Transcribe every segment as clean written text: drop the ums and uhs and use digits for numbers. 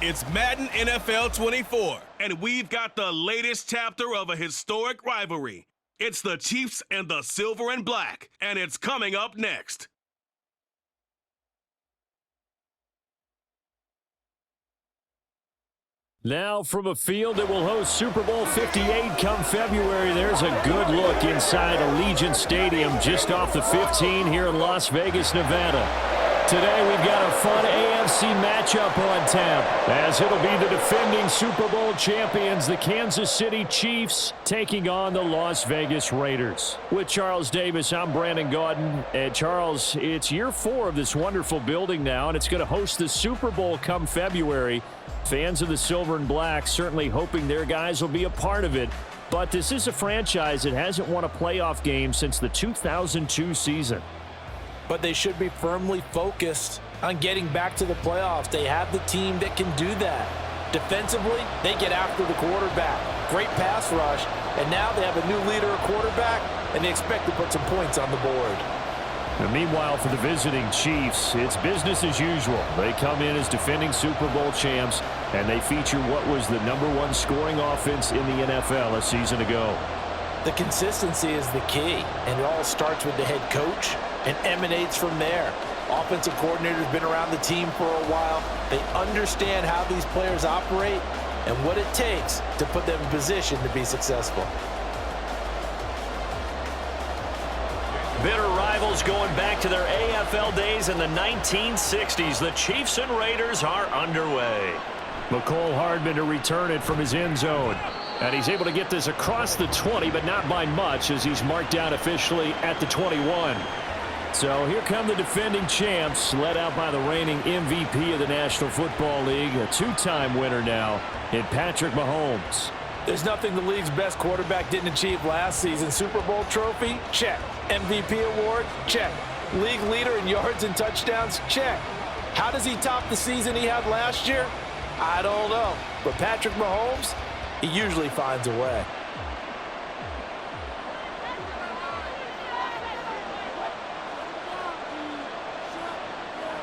It's Madden NFL 24, and we've got the latest chapter of a historic rivalry. It's the Chiefs and the Silver and Black, and it's coming up next. Now from a field that will host Super Bowl 58 come February, there's a good look inside Allegiant Stadium just off the 15 here in Las Vegas, Nevada. Today we've got a fun AFC matchup on tap, as it'll be the defending Super Bowl champions, the Kansas City Chiefs, taking on the Las Vegas Raiders. With Charles Davis, I'm Brandon Gaudin. And Charles, it's year 4 of this wonderful building now, and it's going to host the Super Bowl come February. Fans of the Silver and Black certainly hoping their guys will be a part of it. But this is a franchise that hasn't won a playoff game since the 2002 season. But they should be firmly focused on getting back to the playoffs. They have the team that can do that. Defensively, they get after the quarterback. Great pass rush, and now they have a new leader at quarterback, and they expect to put some points on the board. And meanwhile, for the visiting Chiefs, it's business as usual. They come in as defending Super Bowl champs, and they feature what was the #1 scoring offense in the NFL a season ago. The consistency is the key, and it all starts with the head coach and emanates from there. Offensive coordinator's been around the team for a while. They understand how these players operate and what it takes to put them in position to be successful. Bitter rivals going back to their AFL days in the 1960s. The Chiefs and Raiders are underway. McCole Hardman to return it from his end zone. And he's able to get this across the 20, but not by much, as he's marked down officially at the 21. So here come the defending champs, led out by the reigning MVP of the National Football League, a 2-time winner now in Patrick Mahomes. There's nothing the league's best quarterback didn't achieve last season. Super Bowl trophy? Check. MVP award? Check. League leader in yards and touchdowns? Check. How does he top the season he had last year? I don't know. But Patrick Mahomes, he usually finds a way.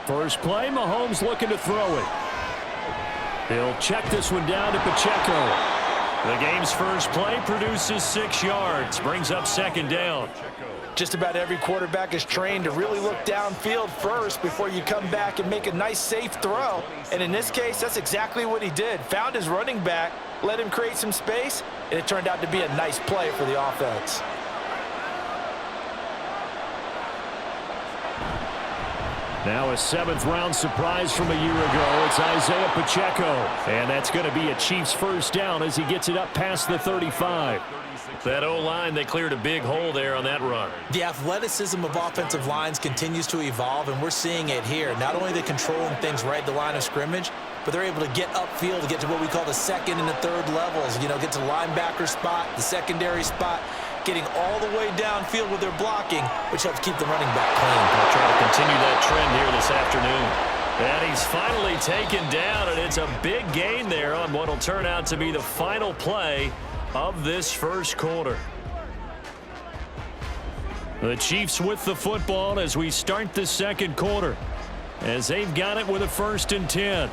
First play, Mahomes looking to throw it. He'll check this one down to Pacheco. The game's first play produces 6 yards, brings up second down. Just about every quarterback is trained to really look downfield first before you come back and make a nice, safe throw. And in this case, that's exactly what he did. Found his running back, let him create some space, and it turned out to be a nice play for the offense. Now a 7th-round surprise from a year ago. It's Isaiah Pacheco. And that's going to be a Chiefs first down as he gets it up past the 35. That O-line, they cleared a big hole there on that run. The athleticism of offensive lines continues to evolve, and we're seeing it here. Not only are they controlling things right at the line of scrimmage, but they're able to get upfield to get to what we call the second and the third levels. You know, get to the linebacker spot, the secondary spot, getting all the way downfield with their blocking, which helps keep the running back clean. They'll try to continue that trend here this afternoon. And he's finally taken down, and it's a big gain there on what will turn out to be the final play of this first quarter. The Chiefs with the football as we start the second quarter, as they've got it with a 1st and 10.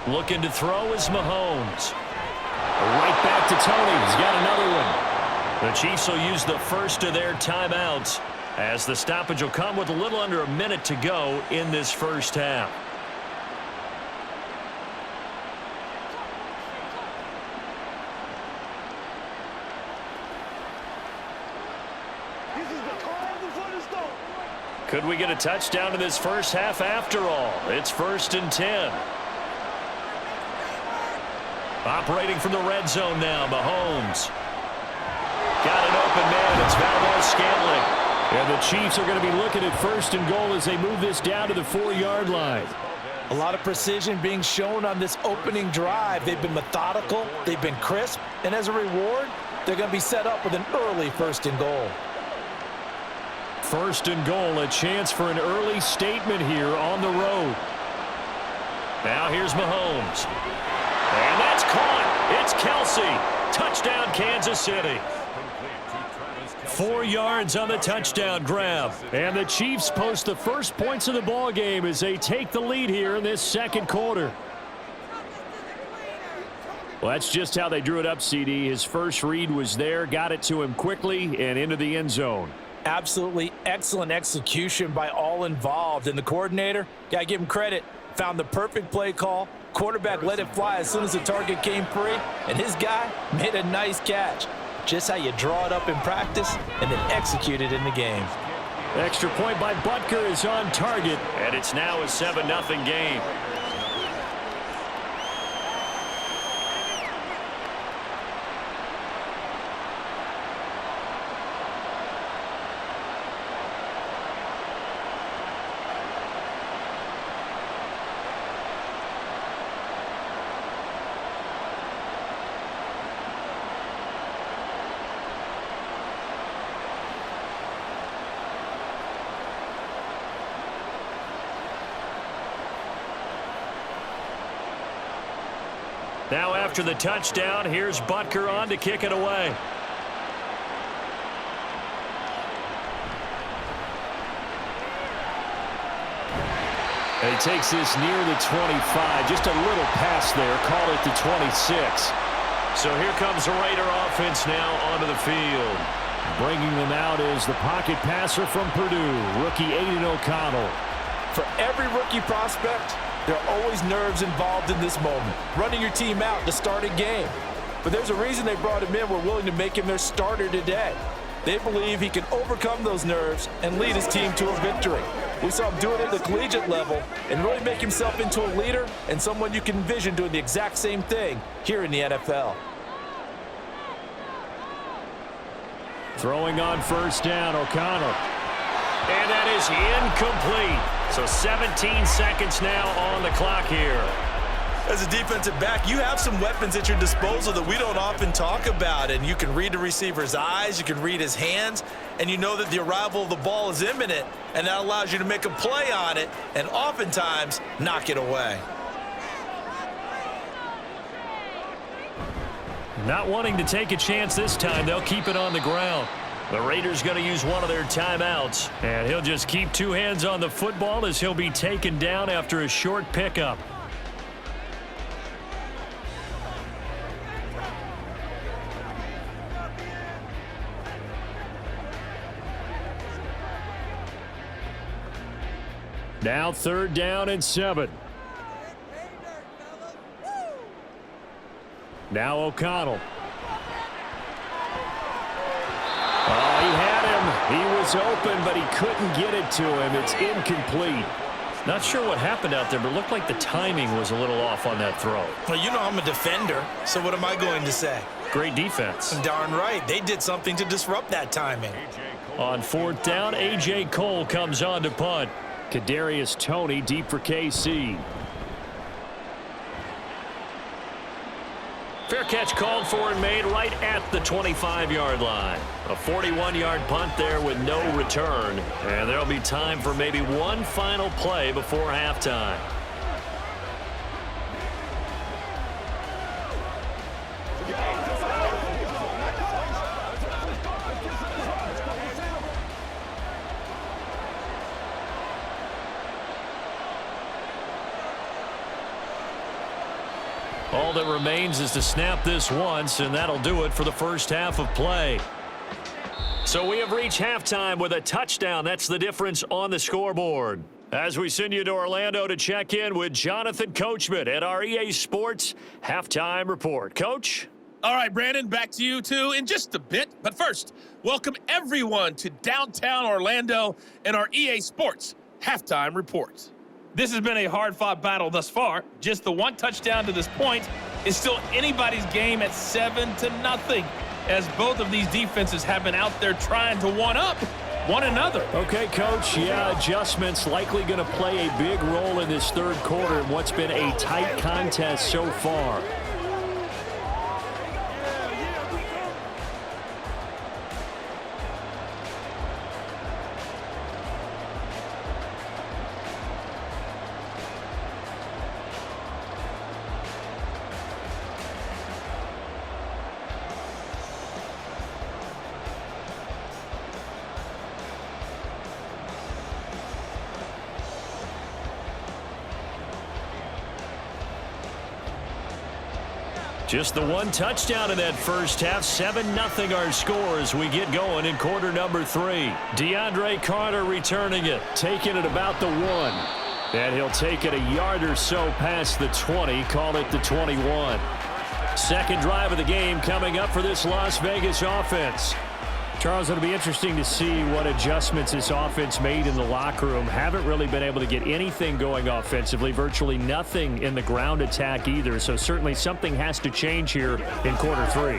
Looking to throw is Mahomes. Right back to Tony. He's got another one. The Chiefs will use the first of their timeouts, as the stoppage will come with a little under a minute to go in this first half. Could we get a touchdown in this first half after all? It's 1st and 10. Operating from the red zone now, Mahomes. Got an open man. It's Valdes-Scantling. And the Chiefs are going to be looking at 1st and goal as they move this down to the 4-yard line. A lot of precision being shown on this opening drive. They've been methodical. They've been crisp. And as a reward, they're going to be set up with an early 1st and goal. 1st and goal, a chance for an early statement here on the road. Now here's Mahomes. And that's caught. It's Kelsey. Touchdown, Kansas City. 4 yards on the touchdown grab. And the Chiefs post the first points of the ball game as they take the lead here in this second quarter. Well, that's just how they drew it up, CD. His first read was there, got it to him quickly, and into the end zone. Absolutely excellent execution by all involved. And the coordinator, got to give him credit, found the perfect play call. Quarterback let it fly as soon as the target came free, and his guy made a nice catch. Just how you draw it up in practice and then execute it in the game. Extra point by Butker is on target, and it's now a 7-0 game. Now after the touchdown, here's Butker on to kick it away. And he takes this near the 25. Just a little pass there. Call it the 26. So here comes the Raider offense now onto the field. Bringing them out is the pocket passer from Purdue, rookie Aiden O'Connell. For every rookie prospect, there are always nerves involved in this moment. Running your team out to start a game. But there's a reason they brought him in. We're willing to make him their starter today. They believe he can overcome those nerves and lead his team to a victory. We saw him do it at the collegiate level and really make himself into a leader and someone you can envision doing the exact same thing here in the NFL. Throwing on first down, O'Connell. And that is incomplete. So 17 seconds now on the clock here. As a defensive back, you have some weapons at your disposal that we don't often talk about. And you can read the receiver's eyes, you can read his hands, and you know that the arrival of the ball is imminent, and that allows you to make a play on it and oftentimes knock it away. Not wanting to take a chance this time, they'll keep it on the ground. The Raiders going to use one of their timeouts, and he'll just keep two hands on the football as he'll be taken down after a short pickup. Now 3rd down and 7. Now O'Connell. Oh, he had him. He was open, but he couldn't get it to him. It's incomplete. Not sure what happened out there, but it looked like the timing was a little off on that throw. Well, you know I'm a defender, so what am I going to say? Great defense. Darn right. They did something to disrupt that timing. On 4th down, A.J. Cole comes on to punt. Kadarius Toney deep for KC. Fair catch called for and made right at the 25-yard line. A 41-yard punt there with no return. And there'll be time for maybe one final play before halftime. All that remains is to snap this once, and that'll do it for the first half of play. So we have reached halftime with a touchdown. That's the difference on the scoreboard. As we send you to Orlando to check in with Jonathan Coachman at our EA Sports Halftime Report. Coach? All right, Brandon, back to you two in just a bit. But first, welcome everyone to downtown Orlando and our EA Sports Halftime Report. This has been a hard-fought battle thus far. Just the one touchdown to this point is still anybody's game at 7-0, as both of these defenses have been out there trying to one-up one another. Okay, Coach, yeah, adjustments likely going to play a big role in this third quarter in what's been a tight contest so far. Just the one touchdown in that first half. 7-0 our score as we get going in quarter number 3. DeAndre Carter returning it, taking it about the 1. And he'll take it a yard or so past the 20, call it the 21. Second drive of the game coming up for this Las Vegas offense. Charles, it'll be interesting to see what adjustments this offense made in the locker room. Haven't really been able to get anything going offensively, virtually nothing in the ground attack either. So certainly something has to change here in quarter 3.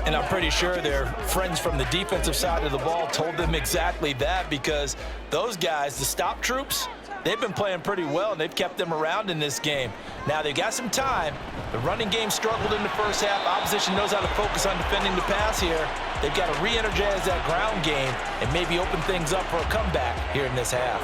And I'm pretty sure their friends from the defensive side of the ball told them exactly that, because those guys, the stop troops, they've been playing pretty well, and they've kept them around in this game. Now, they've got some time. The running game struggled in the first half. Opposition knows how to focus on defending the pass here. They've got to re-energize that ground game and maybe open things up for a comeback here in this half.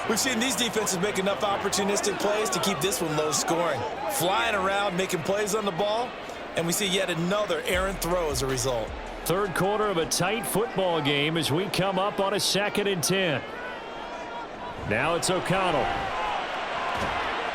We've seen these defenses make enough opportunistic plays to keep this one low scoring. Flying around, making plays on the ball, and we see yet another errant throw as a result. Third quarter of a tight football game as we come up on a 2nd and 10. Now it's O'Connell.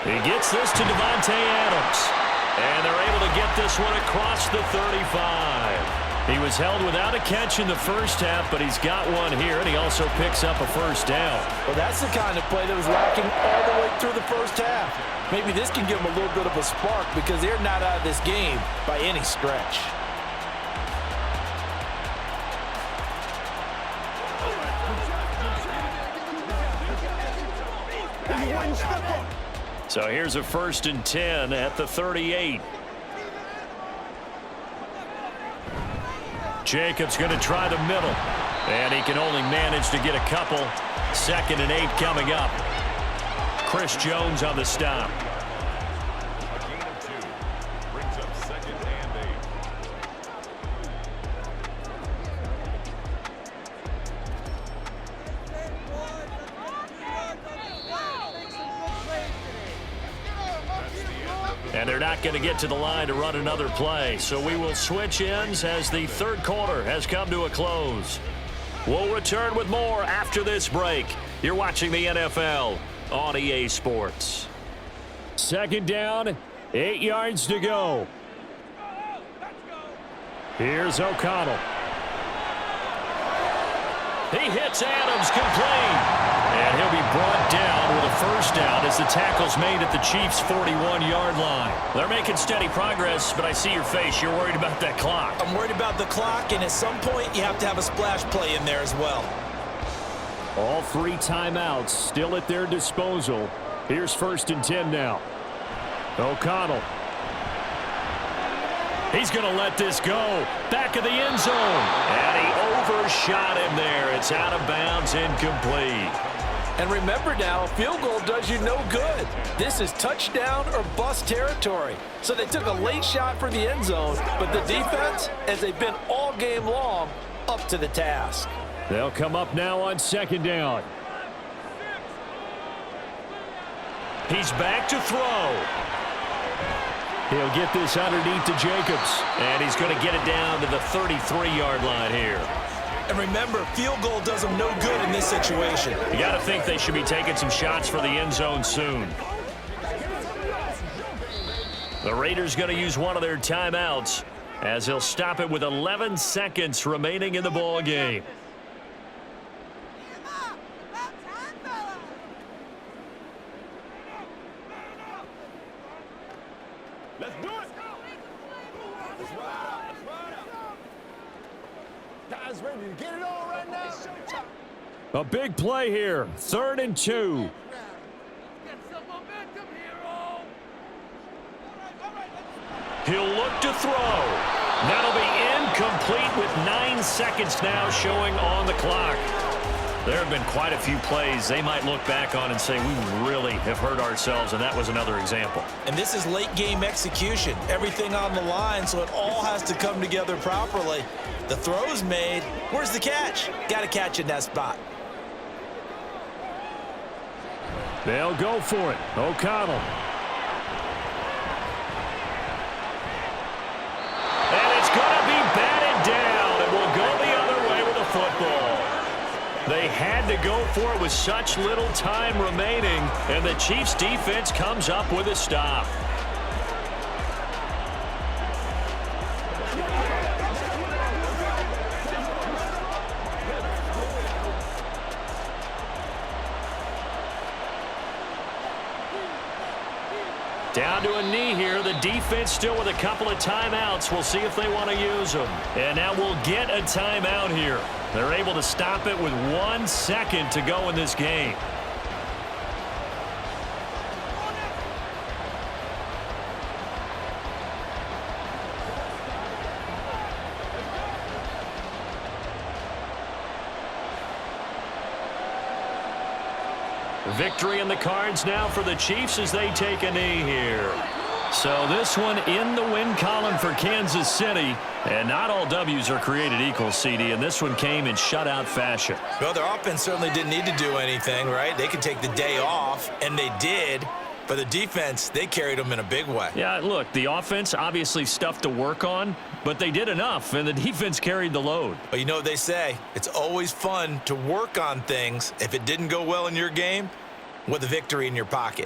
He gets this to Devontae Adams. And they're able to get this one across the 35. He was held without a catch in the first half, but he's got one here, and he also picks up a first down. Well, that's the kind of play that was lacking all the way through the first half. Maybe this can give them a little bit of a spark, because they're not out of this game by any stretch. So here's a 1st and 10 at the 38. Jacobs going to try the middle, and he can only manage to get a couple. 2nd and 8 coming up. Chris Jones on the stop. A gain of 2 brings up 2nd and 8. And they're not going to get to the line to run another play. So we will switch ends as the third quarter has come to a close. We'll return with more after this break. You're watching the NFL on EA Sports. 2nd down, 8 yards to go. Here's O'Connell. He hits Adams complete. And he'll be brought down with a first down as the tackle's made at the Chiefs' 41-yard line. They're making steady progress, but I see your face. You're worried about that clock. I'm worried about the clock, and at some point you have to have a splash play in there as well. All 3 timeouts still at their disposal. Here's 1st and 10 now. O'Connell. He's going to let this go. Back of the end zone. And he overshot him there. It's out of bounds, incomplete. And remember now, a field goal does you no good. This is touchdown or bust territory. So they took a late shot for the end zone, but the defense, as they've been all game long, up to the task. They'll come up now on 2nd down. He's back to throw. He'll get this underneath to Jacobs, and he's going to get it down to the 33-yard line here. And remember, field goal does them no good in this situation. You got to think they should be taking some shots for the end zone soon. The Raiders going to use one of their timeouts as he'll stop it with 11 seconds remaining in the ball game. Let's do it. Let's ride up. Guys ready to get it on right now? A big play here. 3rd and 2. He'll look to throw. That'll be incomplete with 9 seconds now showing on the clock. There have been quite a few plays they might look back on and say, we really have hurt ourselves, and that was another example. And this is late game execution. Everything on the line, so it all has to come together properly. The throw's made. Where's the catch? Got to catch in that spot. They'll go for it. O'Connell. And it's going to be batted down, and we'll go the other way with the football. They had to go for it with such little time remaining, and the Chiefs defense comes up with a stop. Down to a knee here. The defense still with a couple of timeouts. We'll see if they want to use them. And now we'll get a timeout here. They're able to stop it with 1 second to go in this game. Victory in the cards now for the Chiefs as they take a knee here. So this one in the win column for Kansas City. And not all W's are created equal, CD, and this one came in shutout fashion. Well, their offense certainly didn't need to do anything, right? They could take the day off, and they did. But the defense, they carried them in a big way. Yeah, look, the offense obviously stuff to work on, but they did enough, and the defense carried the load. But you know what they say? It's always fun to work on things if it didn't go well in your game with a victory in your pocket.